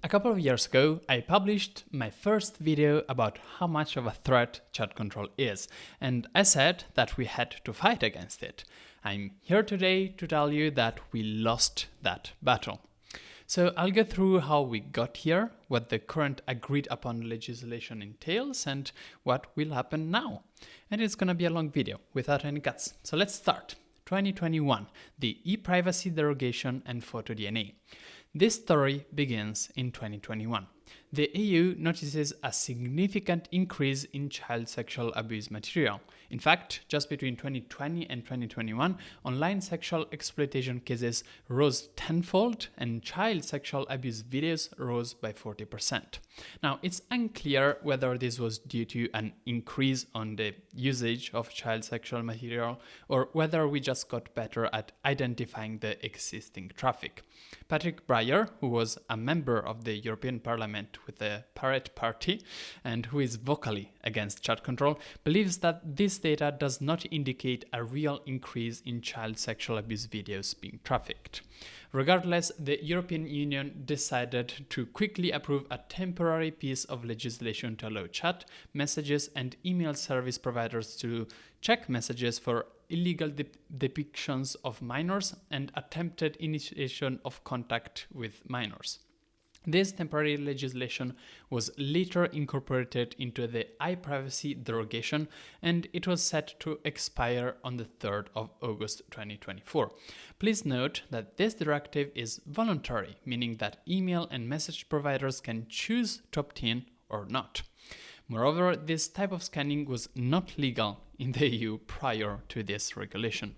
A couple of years ago, I published my first video about how much of a threat chat control is, and I said that we had to fight against it. I'm here today to tell you that we lost that battle. So I'll go through how we got here, what the current agreed upon legislation entails, and what will happen now. And it's gonna be a long video without any cuts. So let's start. 2021, the e-privacy derogation and photo DNA. This story begins in 2021. The EU notices a significant increase in child sexual abuse material. In fact, just between 2020 and 2021, online sexual exploitation cases rose tenfold and child sexual abuse videos rose by 40%. Now, it's unclear whether this was due to an increase on the usage of child sexual material or whether we just got better at identifying the existing traffic. Patrick Breyer, who was a member of the European Parliament with the Pirate Party and who is vocally against chat control, believes that this data does not indicate a real increase in child sexual abuse videos being trafficked. Regardless, the European Union decided to quickly approve a temporary piece of legislation to allow chat, messages, and email service providers to check messages for illegal depictions of minors and attempted initiation of contact with minors. This temporary legislation was later incorporated into the e-privacy derogation, and it was set to expire on the 3rd of August 2024. Please note that this directive is voluntary, meaning that email and message providers can choose to opt in or not. Moreover, this type of scanning was not legal in the EU prior to this regulation.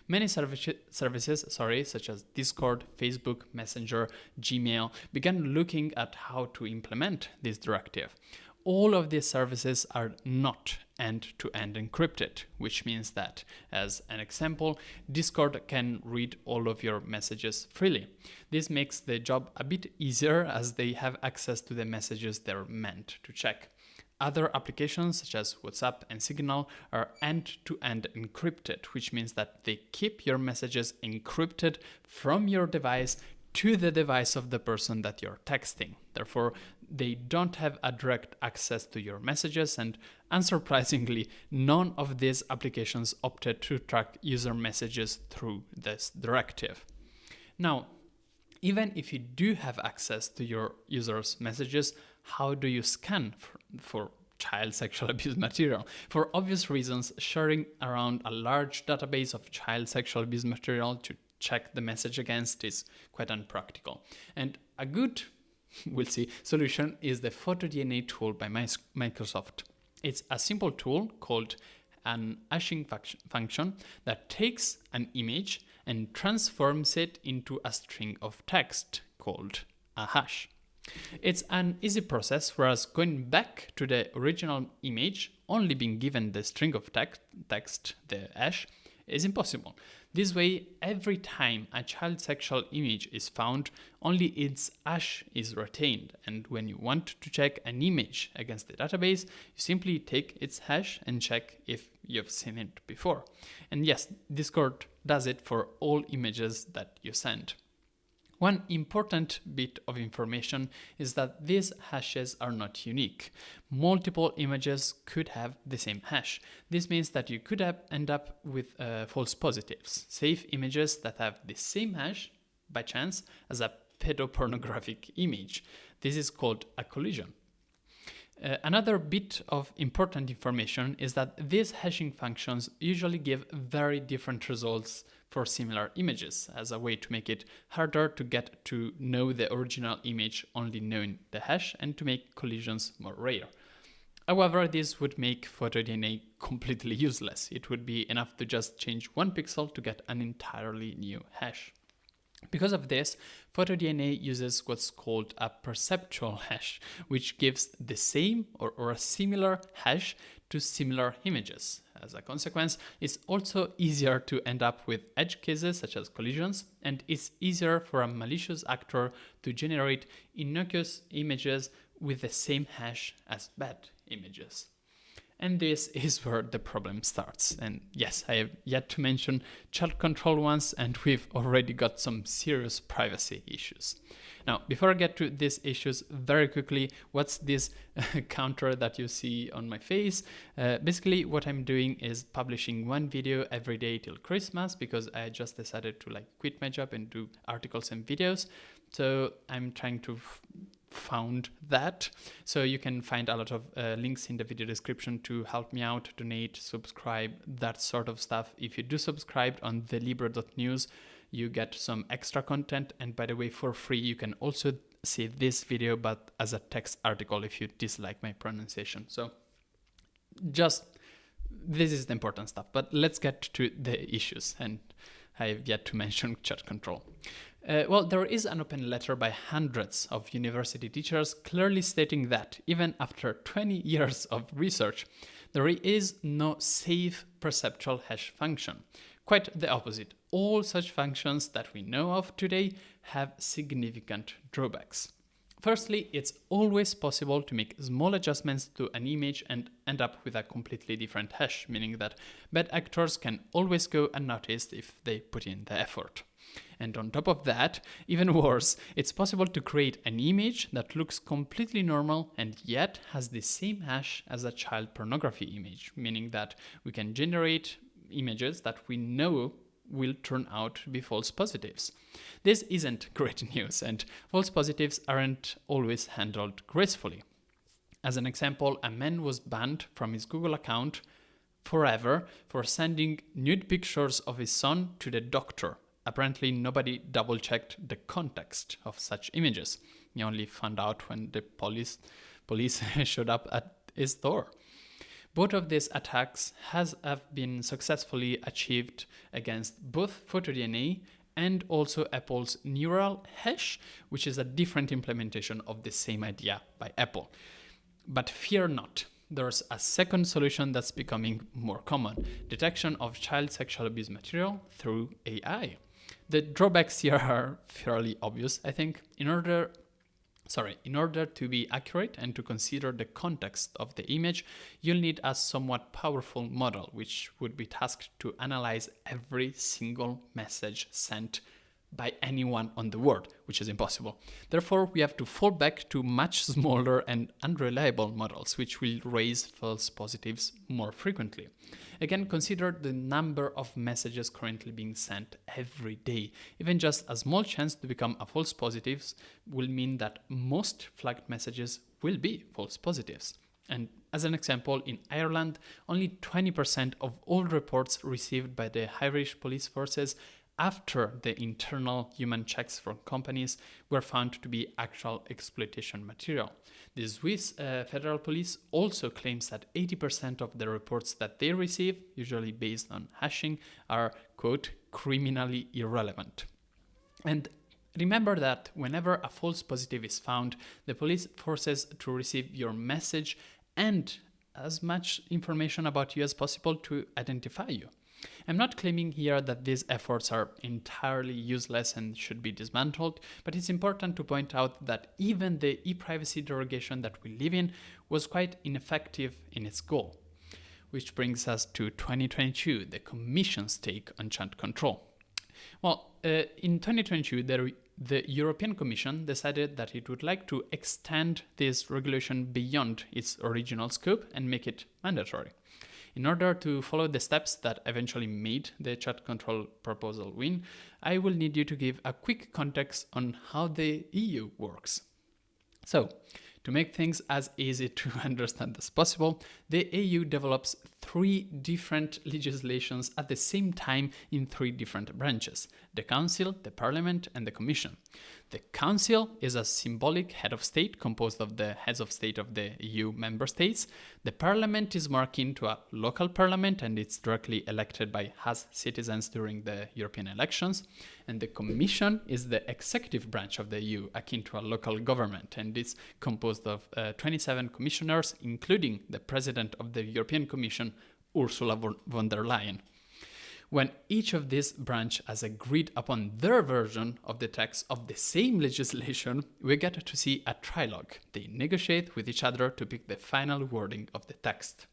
Many services, such as Discord, Facebook, Messenger, Gmail, began looking at how to implement this directive. All of these services are not end-to-end encrypted, which means that, as an example, Discord can read all of your messages freely. This makes the job a bit easier as they have access to the messages they're meant to check. Other applications such as WhatsApp and Signal are end-to-end encrypted, which means that they keep your messages encrypted from your device to the device of the person that you're texting. Therefore, they don't have a direct access to your messages, and unsurprisingly, none of these applications opted to track user messages through this directive. Now, even if you do have access to your users' messages, how do you scan for child sexual abuse material? For obvious reasons, sharing around a large database of child sexual abuse material to check the message against is quite unpractical. And a good, we'll see, solution is the photo DNA tool by Microsoft. It's a simple tool called an hashing function that takes an image and transforms it into a string of text called a hash. It's an easy process, whereas going back to the original image, only being given the string of text, the hash, is impossible. This way, every time a child sexual image is found, only its hash is retained, and when you want to check an image against the database, you simply take its hash and check if you've seen it before. And yes, Discord does it for all images that you send. One important bit of information is that these hashes are not unique. Multiple images could have the same hash. This means that you could end up with false positives, safe images that have the same hash by chance as a pedopornographic image. This is called a collision. Another bit of important information is that these hashing functions usually give very different results for similar images, as a way to make it harder to get to know the original image only knowing the hash and to make collisions more rare. However, this would make photo DNA completely useless. It would be enough to just change one pixel to get an entirely new hash. Because of this, photo DNA uses what's called a perceptual hash, which gives the same or a similar hash to similar images. As a consequence, it's also easier to end up with edge cases such as collisions, and it's easier for a malicious actor to generate innocuous images with the same hash as bad images. And this is where the problem starts. And yes, I have yet to mention chat control once, and we've already got some serious privacy issues. Now, before I get to these issues, very quickly, what's this counter that you see on my face? Basically, what I'm doing is publishing one video every day till Christmas, because I just decided to quit my job and do articles and videos. So I'm trying to found that. So you can find a lot of links in the video description to help me out, donate, subscribe, that sort of stuff. If you do subscribe on thelibra.news, you get some extra content. And by the way, for free, you can also see this video, but as a text article if you dislike my pronunciation. So just, this is the important stuff, but let's get to the issues. And I have yet to mention chat control. Well, there is an open letter by hundreds of university teachers clearly stating that even after 20 years of research, there is no safe perceptual hash function. Quite the opposite. All such functions that we know of today have significant drawbacks. Firstly, it's always possible to make small adjustments to an image and end up with a completely different hash, meaning that bad actors can always go unnoticed if they put in the effort. And on top of that, even worse, it's possible to create an image that looks completely normal and yet has the same hash as a child pornography image, meaning that we can generate images that we know will turn out to be false positives. This isn't great news, and false positives aren't always handled gracefully. As an example, a man was banned from his Google account forever for sending nude pictures of his son to the doctor. Apparently, nobody double-checked the context of such images. He only found out when the police showed up at his door. Both of these attacks have been successfully achieved against both PhotoDNA and also Apple's neural hash, which is a different implementation of the same idea by Apple. But fear not. There's a second solution that's becoming more common: detection of child sexual abuse material through AI. The drawbacks here are fairly obvious, I think. In order to be accurate and to consider the context of the image, you'll need a somewhat powerful model, which would be tasked to analyze every single message sent by anyone on the world, which is impossible. Therefore, we have to fall back to much smaller and unreliable models, which will raise false positives more frequently. Again, consider the number of messages currently being sent every day. Even just a small chance to become a false positive will mean that most flagged messages will be false positives. And as an example, in Ireland, only 20% of all reports received by the Irish police forces after the internal human checks from companies were found to be actual exploitation material. The Swiss federal police also claims that 80% of the reports that they receive, usually based on hashing, are, quote, criminally irrelevant. And remember that whenever a false positive is found, the police forces to receive your message and as much information about you as possible to identify you. I'm not claiming here that these efforts are entirely useless and should be dismantled, but it's important to point out that even the e-privacy derogation that we live in was quite ineffective in its goal. Which brings us to 2022, the Commission's take on chat control. Well, in 2022, the European Commission decided that it would like to extend this regulation beyond its original scope and make it mandatory. In order to follow the steps that eventually made the chat control proposal win, I will need you to give a quick context on how the EU works. So, to make things as easy to understand as possible, the EU develops 3 different legislations at the same time in 3 different branches: the Council, the Parliament, and the Commission. The Council is a symbolic head of state composed of the heads of state of the EU member states. The Parliament is more akin to a local parliament and it's directly elected by us citizens during the European elections. And the Commission is the executive branch of the EU, akin to a local government, and it's composed of 27 commissioners, including the President of the European Commission, Ursula von der Leyen. When each of these branches has agreed upon their version of the text of the same legislation, we get to see a trilogue. They negotiate with each other to pick the final wording of the text.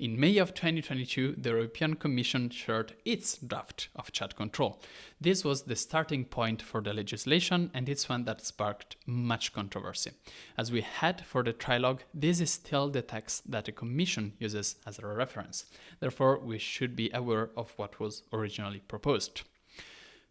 In May of 2022, the European Commission shared its draft of chat control. This was the starting point for the legislation, and it's one that sparked much controversy. As we head for the trilogue, this is still the text that the Commission uses as a reference. Therefore, we should be aware of what was originally proposed.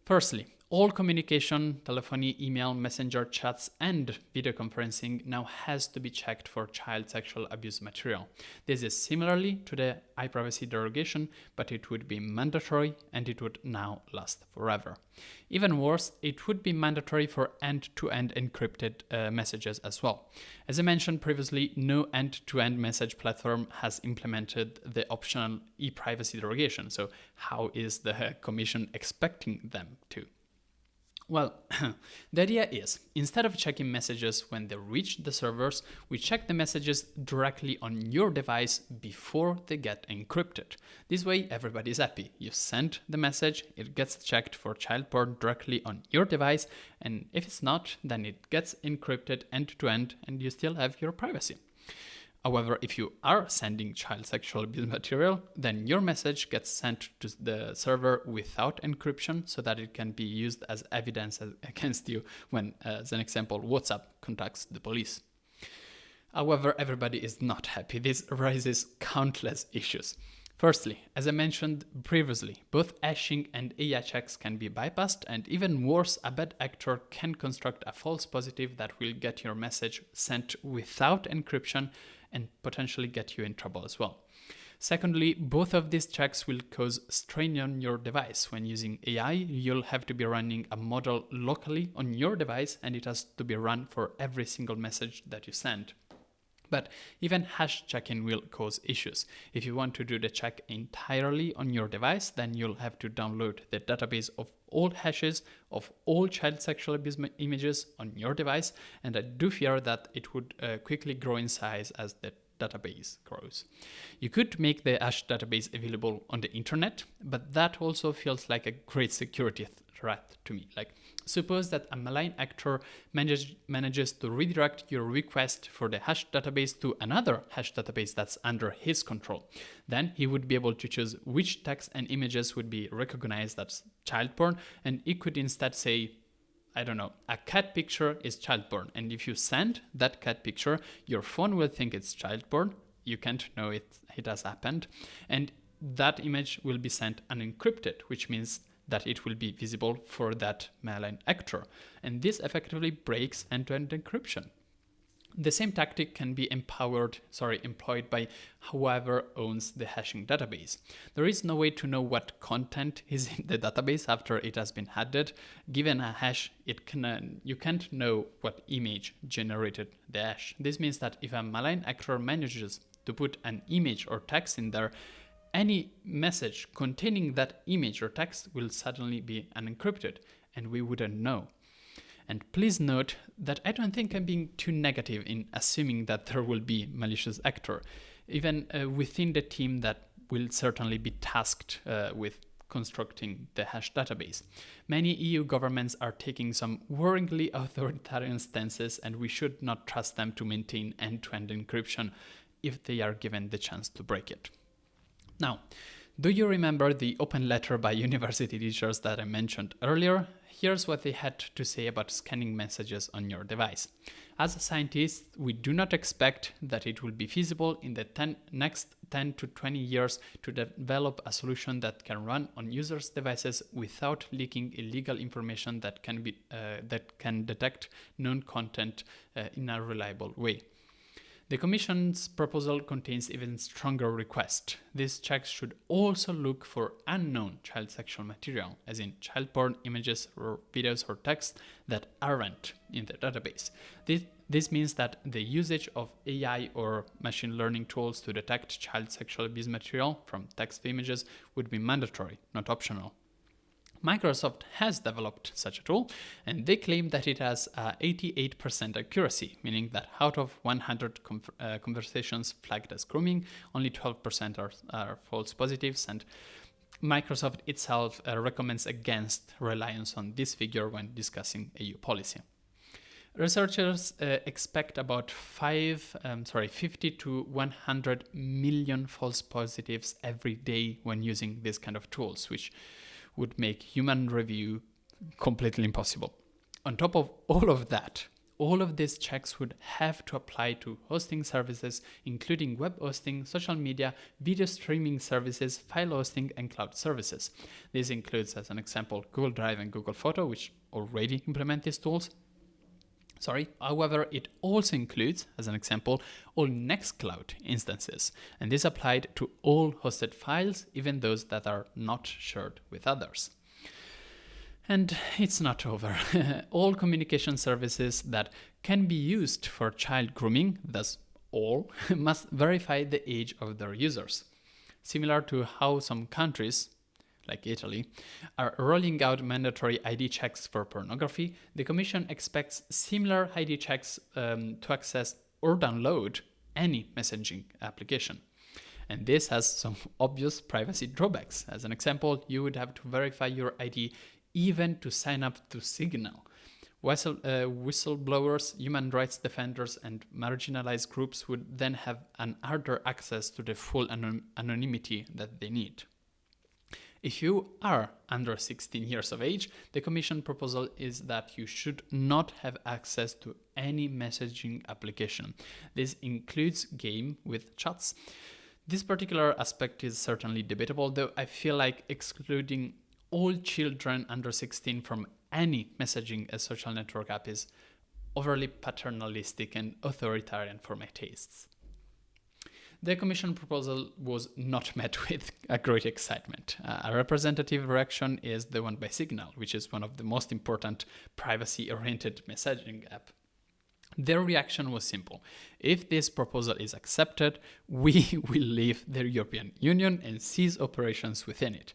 Firstly, all communication, telephony, email, messenger chats, and video conferencing now has to be checked for child sexual abuse material. This is similarly to the iPrivacy derogation, but it would be mandatory and it would now last forever. Even worse, it would be mandatory for end-to-end encrypted messages as well. As I mentioned previously, no end-to-end message platform has implemented the optional ePrivacy derogation. So how is the Commission expecting them to? Well, the idea is, instead of checking messages when they reach the servers, we check the messages directly on your device before they get encrypted. This way, everybody's happy. You send the message, it gets checked for child porn directly on your device, and if it's not, then it gets encrypted end-to-end and you still have your privacy. However, if you are sending child sexual abuse material, then your message gets sent to the server without encryption so that it can be used as evidence against you when, as an example, WhatsApp contacts the police. However, everybody is not happy. This raises countless issues. Firstly, as I mentioned previously, both hashing and AI checks can be bypassed, and even worse, a bad actor can construct a false positive that will get your message sent without encryption and potentially get you in trouble as well. Secondly, both of these checks will cause strain on your device. When using AI, you'll have to be running a model locally on your device, and it has to be run for every single message that you send. But even hash checking will cause issues. If you want to do the check entirely on your device, then you'll have to download the database of all hashes of all child sexual abuse images on your device, and I do fear that it would quickly grow in size as the database grows. You could make the hash database available on the internet, but that also feels like a great security threat to me. Like, suppose that a malign actor manages to redirect your request for the hash database to another hash database that's under his control. Then he would be able to choose which text and images would be recognized as child porn, and he could instead say, I don't know, a cat picture is child porn. And if you send that cat picture, your phone will think it's child porn. You can't know it has happened. And that image will be sent unencrypted, which means that it will be visible for that malign actor. And this effectively breaks end-to-end encryption. The same tactic can be employed by whoever owns the hashing database. There is no way to know what content is in the database after it has been added. Given a hash, you can't know what image generated the hash. This means that if a malign actor manages to put an image or text in there, any message containing that image or text will suddenly be unencrypted, and we wouldn't know. And please note that I don't think I'm being too negative in assuming that there will be malicious actor, even within the team that will certainly be tasked with constructing the hash database. Many EU governments are taking some worryingly authoritarian stances, and we should not trust them to maintain end-to-end encryption if they are given the chance to break it. Now, do you remember the open letter by university teachers that I mentioned earlier? Here's what they had to say about scanning messages on your device. As scientists, we do not expect that it will be feasible in the next 10 to 20 years to develop a solution that can run on users' devices without leaking illegal information that can detect known content in a reliable way. The Commission's proposal contains even stronger requests. These checks should also look for unknown child sexual material, as in child porn images or videos or text that aren't in the database. This means that the usage of AI or machine learning tools to detect child sexual abuse material from text to images would be mandatory, not optional. Microsoft has developed such a tool, and they claim that it has 88% accuracy, meaning that out of 100 conversations flagged as grooming, only 12% are false positives, and Microsoft itself recommends against reliance on this figure when discussing EU policy. Researchers expect about 50 to 100 million false positives every day when using this kind of tools, which would make human review completely impossible. On top of all of that, all of these checks would have to apply to hosting services, including web hosting, social media, video streaming services, file hosting, and cloud services. This includes, as an example, Google Drive and Google Photo, which already implement these tools. However, it also includes, as an example, all Nextcloud instances, and this applied to all hosted files, even those that are not shared with others. And it's not over. All communication services that can be used for child grooming, thus all, must verify the age of their users. Similar to how some countries, like Italy, are rolling out mandatory ID checks for pornography, the Commission expects similar ID checks to access or download any messaging application. And this has some obvious privacy drawbacks. As an example, you would have to verify your ID even to sign up to Signal. Whistleblowers, human rights defenders, and marginalized groups would then have an harder access to the full anonymity that they need. If you are under 16 years of age, the Commission proposal is that you should not have access to any messaging application. This includes game with chats. This particular aspect is certainly debatable, though I feel like excluding all children under 16 from any messaging a social network app is overly paternalistic and authoritarian for my tastes. The Commission proposal was not met with a great excitement. A representative reaction is the one by Signal, which is one of the most important privacy-oriented messaging app. Their reaction was simple. If this proposal is accepted, we will leave the European Union and cease operations within it.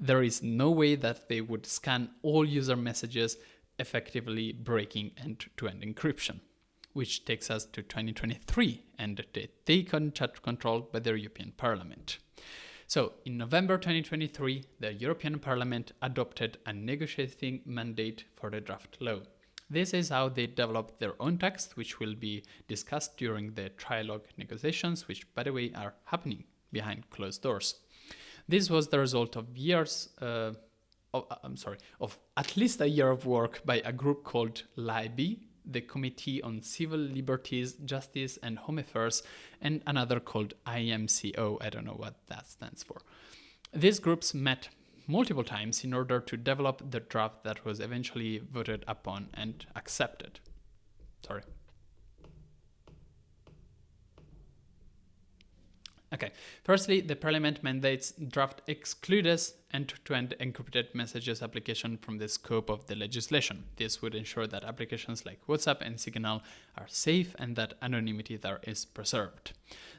There is no way that they would scan all user messages, effectively breaking end-to-end encryption. Which takes us to 2023 and the take on chat control by the European Parliament. So, in November 2023, the European Parliament adopted a negotiating mandate for the draft law. This is how they developed their own text, which will be discussed during the trilogue negotiations, which, by the way, are happening behind closed doors. This was the result of of at least a year of work by a group called LIBE, the Committee on Civil Liberties, Justice and Home Affairs, and another called IMCO. I don't know what that stands for. These groups met multiple times in order to develop the draft that was eventually voted upon and accepted. Okay, firstly, the Parliament mandates draft excludes end-to-end encrypted messages application from the scope of the legislation. This would ensure that applications like WhatsApp and Signal are safe and that anonymity there is preserved.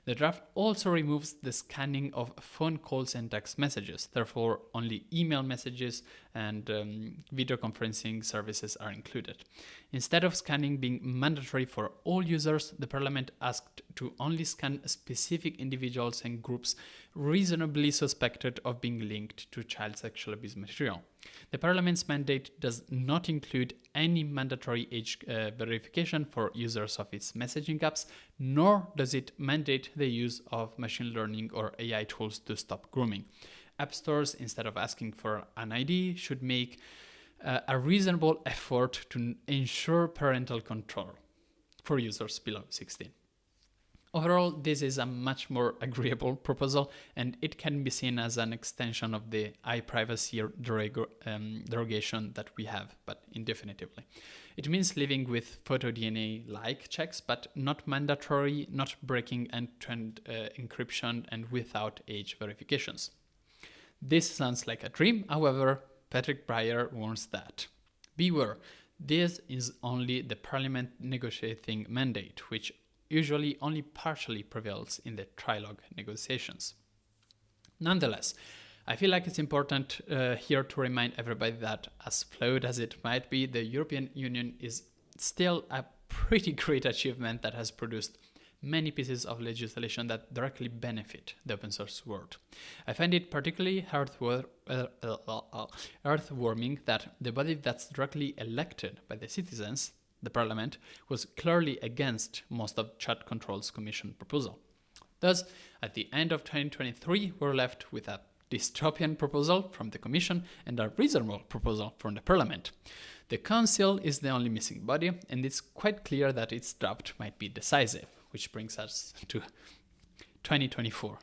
The draft also removes the scanning of phone calls and text messages. Therefore, only email messages and video conferencing services are included. Instead of scanning being mandatory for all users, the Parliament asked to only scan specific individuals and groups reasonably suspected of being linked to child sexual abuse material. The Parliament's mandate does not include any mandatory age verification for users of its messaging apps, nor does it mandate the use of machine learning or AI tools to stop grooming. App stores, instead of asking for an ID, should make a reasonable effort to ensure parental control for users below 16. Overall, this is a much more agreeable proposal, and it can be seen as an extension of the iPrivacy derogation that we have, but indefinitely. It means living with photo DNA-like checks, but not mandatory, not breaking end-to-end encryption, and without age verifications. This sounds like a dream, however, Patrick Breyer warns that. Beware, this is only the Parliament negotiating mandate, which usually only partially prevails in the trilogue negotiations. Nonetheless, I feel like it's important here to remind everybody that, as flawed as it might be, the European Union is still a pretty great achievement that has produced many pieces of legislation that directly benefit the open source world. I find it particularly earthwarming that the body that's directly elected by the citizens, the Parliament, was clearly against most of Chat Control's Commission proposal. Thus, at the end of 2023, we're left with a dystopian proposal from the Commission and a reasonable proposal from the Parliament. The Council is the only missing body, and it's quite clear that its draft might be decisive, which brings us to 2024.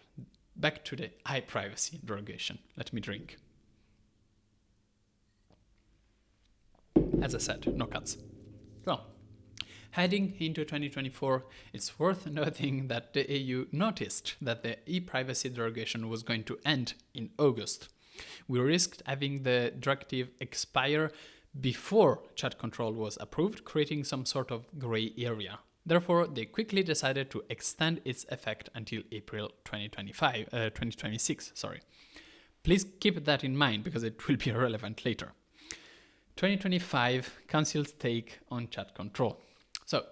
Back to the privacy derogation. Let me drink. As I said, no cuts. Well, heading into 2024, it's worth noting that the EU noticed that the e-privacy derogation was going to end in August. We risked having the directive expire before Chat Control was approved, creating some sort of grey area. Therefore, they quickly decided to extend its effect until April 2026. Please keep that in mind because it will be relevant later. 2025 Council's take on Chat Control. So,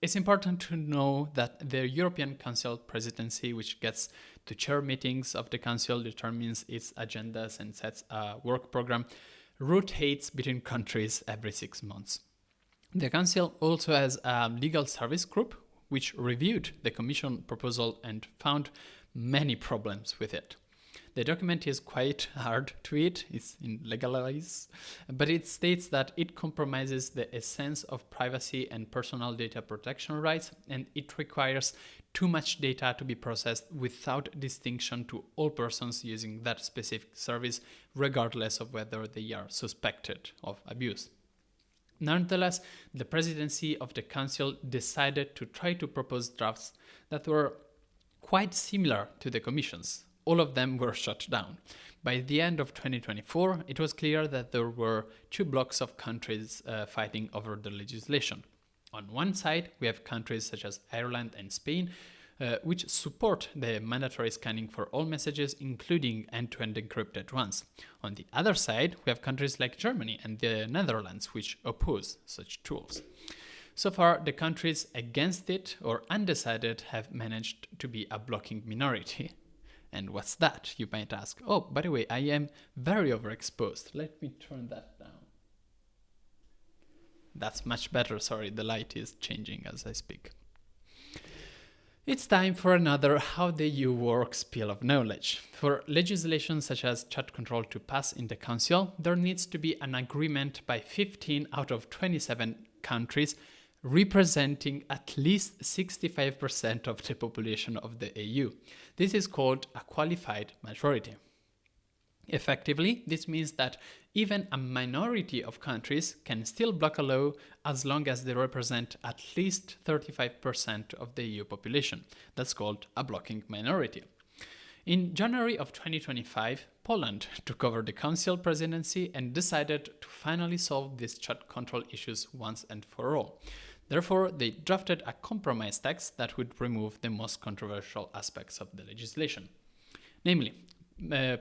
it's important to know that the European Council presidency, which gets to chair meetings of the Council, determines its agendas and sets a work program, rotates between countries every 6 months. The Council also has a legal service group which reviewed the Commission proposal and found many problems with it. The document is quite hard to read, it's in legalese, but it states that it compromises the essence of privacy and personal data protection rights, and it requires too much data to be processed without distinction to all persons using that specific service, regardless of whether they are suspected of abuse. Nonetheless, the presidency of the Council decided to try to propose drafts that were quite similar to the Commission's. All of them were shut down. By the end of 2024, it was clear that there were two blocks of countries fighting over the legislation. On one side, we have countries such as Ireland and Spain, which support the mandatory scanning for all messages, including end-to-end encrypted ones. On the other side, we have countries like Germany and the Netherlands, which oppose such tools. So far, the countries against it or undecided have managed to be a blocking minority. And what's that, you might ask? Oh, by the way, I am very overexposed. Let me turn that down. That's much better, sorry, the light is changing as I speak. It's time for another How the EU Works spill of knowledge. For legislation such as Chat Control to pass in the Council, there needs to be an agreement by 15 out of 27 countries representing at least 65% of the population of the EU. This is called a qualified majority. Effectively, this means that even a minority of countries can still block a law as long as they represent at least 35% of the EU population. That's called a blocking minority. In January of 2025, Poland took over the Council presidency and decided to finally solve these Chat Control issues once and for all. Therefore, they drafted a compromise text that would remove the most controversial aspects of the legislation. Namely,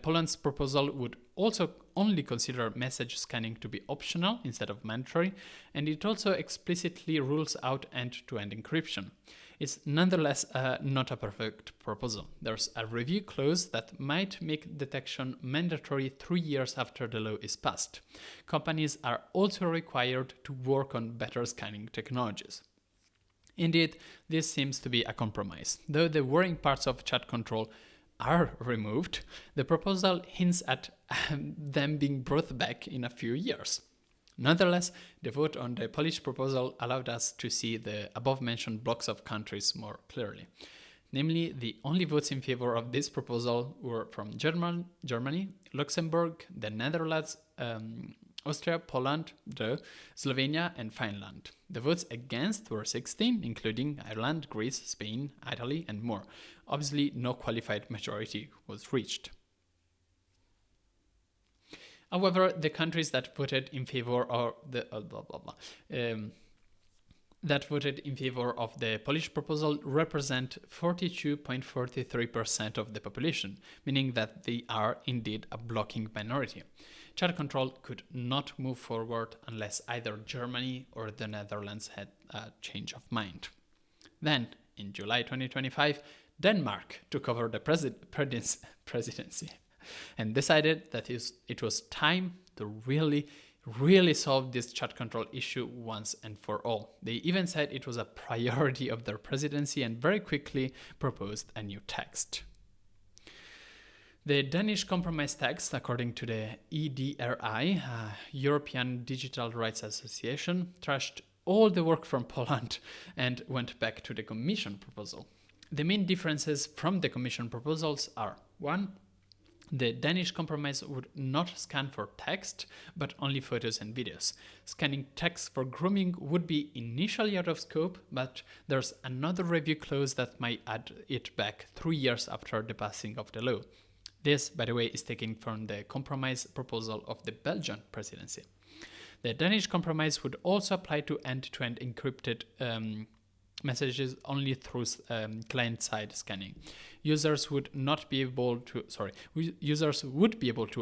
Poland's proposal would also only consider message scanning to be optional instead of mandatory, and it also explicitly rules out end-to-end encryption. It's nonetheless not a perfect proposal. There's a review clause that might make detection mandatory 3 years after the law is passed. Companies are also required to work on better scanning technologies. Indeed, this seems to be a compromise. Though the worrying parts of Chat Control are removed, the proposal hints at them being brought back in a few years. Nonetheless, the vote on the Polish proposal allowed us to see the above-mentioned blocks of countries more clearly. Namely, the only votes in favor of this proposal were from Germany, Luxembourg, the Netherlands, Austria, Poland, Slovenia, and Finland. The votes against were 16, including Ireland, Greece, Spain, Italy, and more. Obviously, no qualified majority was reached. However, the countries that voted in favor of the Polish proposal represent 42.43% of the population, meaning that they are indeed a blocking minority. Chat Control could not move forward unless either Germany or the Netherlands had a change of mind. Then, in July 2025, Denmark took over the presidency and decided that it was time to really really solve this chat control issue once and for all. They even said it was a priority of their presidency and very quickly proposed a new text. The Danish compromise text, according to the EDRI, European Digital Rights Association, trashed all the work from Poland and went back to the Commission proposal. The main differences from the Commission proposals are: 1. The Danish compromise would not scan for text, but only photos and videos. Scanning text for grooming would be initially out of scope, but there's another review clause that might add it back 3 years after the passing of the law. This, by the way, is taken from the compromise proposal of the Belgian presidency. The Danish compromise would also apply to end-to-end encrypted messages only through client-side scanning. Users would be able to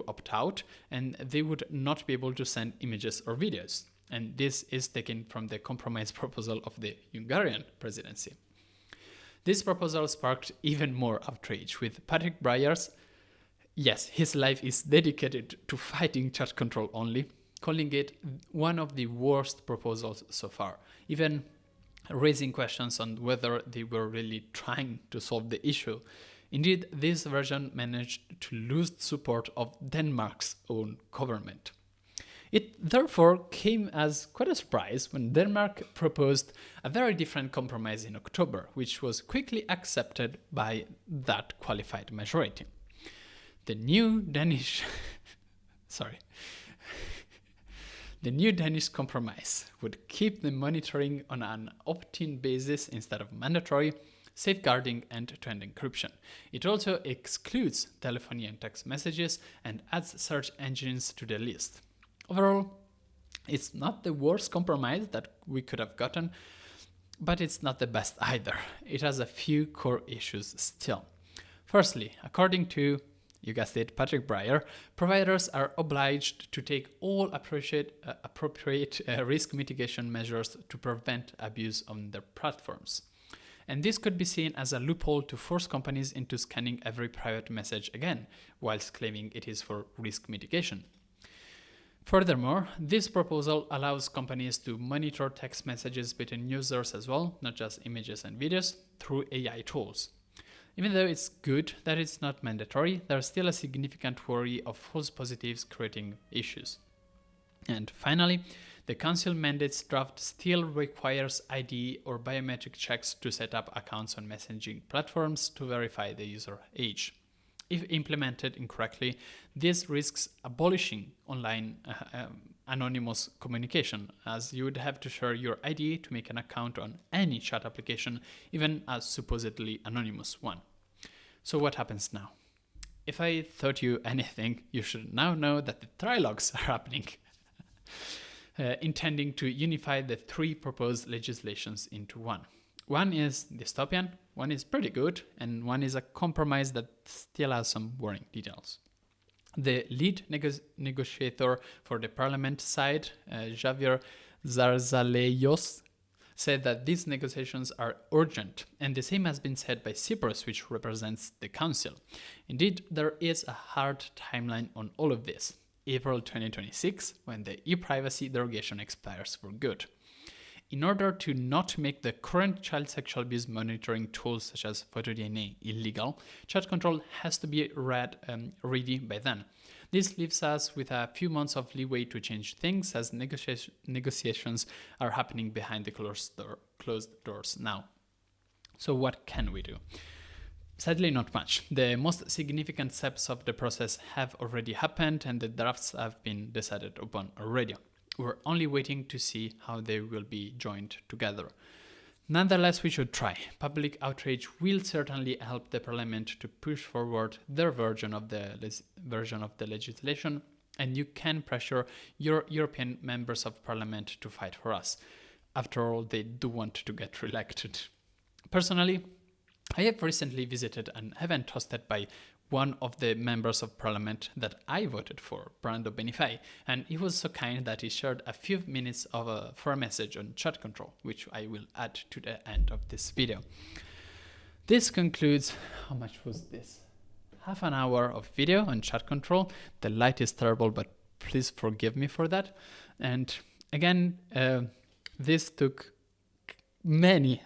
opt out, and they would not be able to send images or videos. And this is taken from the compromise proposal of the Hungarian presidency. This proposal sparked even more outrage, with Patrick Breyer's, yes, his life is dedicated to fighting chat control only, calling it one of the worst proposals so far, even raising questions on whether they were really trying to solve the issue. Indeed, this version managed to lose support of Denmark's own government. It therefore came as quite a surprise when Denmark proposed a very different compromise in October, which was quickly accepted by that qualified majority. The new Danish compromise would keep the monitoring on an opt-in basis instead of mandatory, safeguarding end-to-end encryption. It also excludes telephony and text messages and adds search engines to the list. Overall, it's not the worst compromise that we could have gotten, but it's not the best either. It has a few core issues still. Firstly, according to, you guessed it, Patrick Breyer, providers are obliged to take all appropriate risk mitigation measures to prevent abuse on their platforms. And this could be seen as a loophole to force companies into scanning every private message again, whilst claiming it is for risk mitigation. Furthermore, this proposal allows companies to monitor text messages between users as well, not just images and videos, through AI tools. Even though it's good that it's not mandatory, there's still a significant worry of false positives creating issues. And finally, the Council mandates draft still requires ID or biometric checks to set up accounts on messaging platforms to verify the user age. If implemented incorrectly, this risks abolishing online anonymous communication, as you would have to share your ID to make an account on any chat application, even a supposedly anonymous one. So what happens now? If I taught you anything, you should now know that the trilogues are happening, intending to unify the three proposed legislations into one. One is dystopian, one is pretty good, and one is a compromise that still has some worrying details. The lead negotiator for the parliament side, Javier Zarzalejos, said that these negotiations are urgent, and the same has been said by Cyprus, which represents the council. Indeed, there is a hard timeline on all of this, April 2026, when the e-privacy derogation expires for good. In order to not make the current child sexual abuse monitoring tools such as PhotoDNA illegal, chat control has to be ready by then. This leaves us with a few months of leeway to change things, as negotiations are happening behind the closed doors now. So what can we do? Sadly, not much. The most significant steps of the process have already happened, and the drafts have been decided upon already. We're only waiting to see how they will be joined together. Nonetheless, we should try. Public outrage will certainly help the parliament to push forward their version of the legislation, and you can pressure your European members of parliament to fight for us. After all, they do want to get re-elected. Personally, I have recently visited an event hosted by one of the members of parliament that I voted for, Brando Benifei, and he was so kind that he shared a few minutes for a message on chat control, which I will add to the end of this video. This concludes, how much was this? Half an hour of video on chat control. The light is terrible, but please forgive me for that. And again, this took many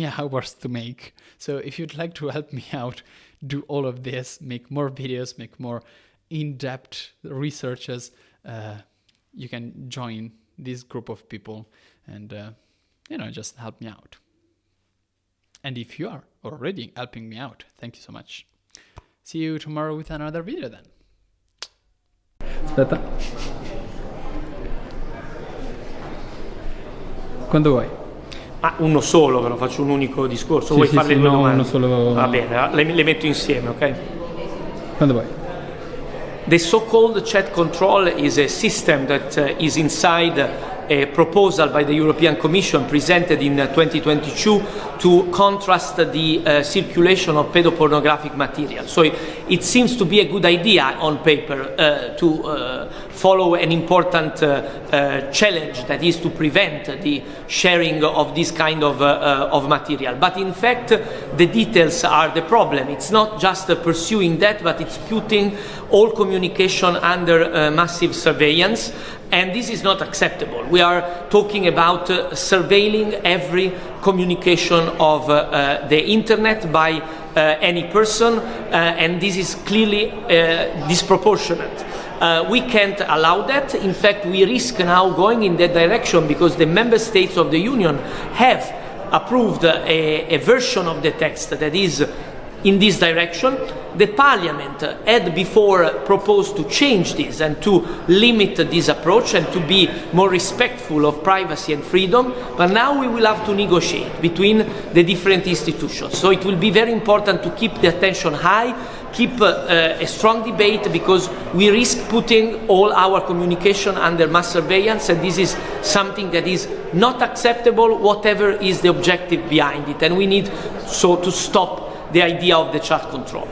hours to make. So if you'd like to help me out, do all of this, make more videos, make more in-depth researches, you can join this group of people and just help me out. And if you are already helping me out, thank you so much. See you tomorrow with another video then. Aspetta. Quando vuoi? Uno solo, però faccio un unico discorso. Sì, vuoi sì, farle sì, due no, domande? uno solo. Va bene, le metto insieme, ok? Quando vuoi? The so-called chat control is a system that is inside a proposal by the European Commission presented in 2022 to contrast the circulation of pedopornographic material. So it seems to be a good idea on paper to follow an important challenge, that is to prevent the sharing of this kind of material. But in fact, the details are the problem. It's not just pursuing that, but it's putting all communication under massive surveillance. And this is not acceptable. We are talking about surveilling every communication of the internet by any person, and this is clearly disproportionate. We can't allow that. In fact, we risk now going in that direction because the member states of the Union have approved a version of the text that is in this direction. The Parliament had before proposed to change this and to limit this approach and to be more respectful of privacy and freedom, but now we will have to negotiate between the different institutions. So it will be very important to keep the attention high, keep a strong debate, because we risk putting all our communication under mass surveillance, and this is something that is not acceptable, whatever is the objective behind it, and we need so to stop the idea of the chat control.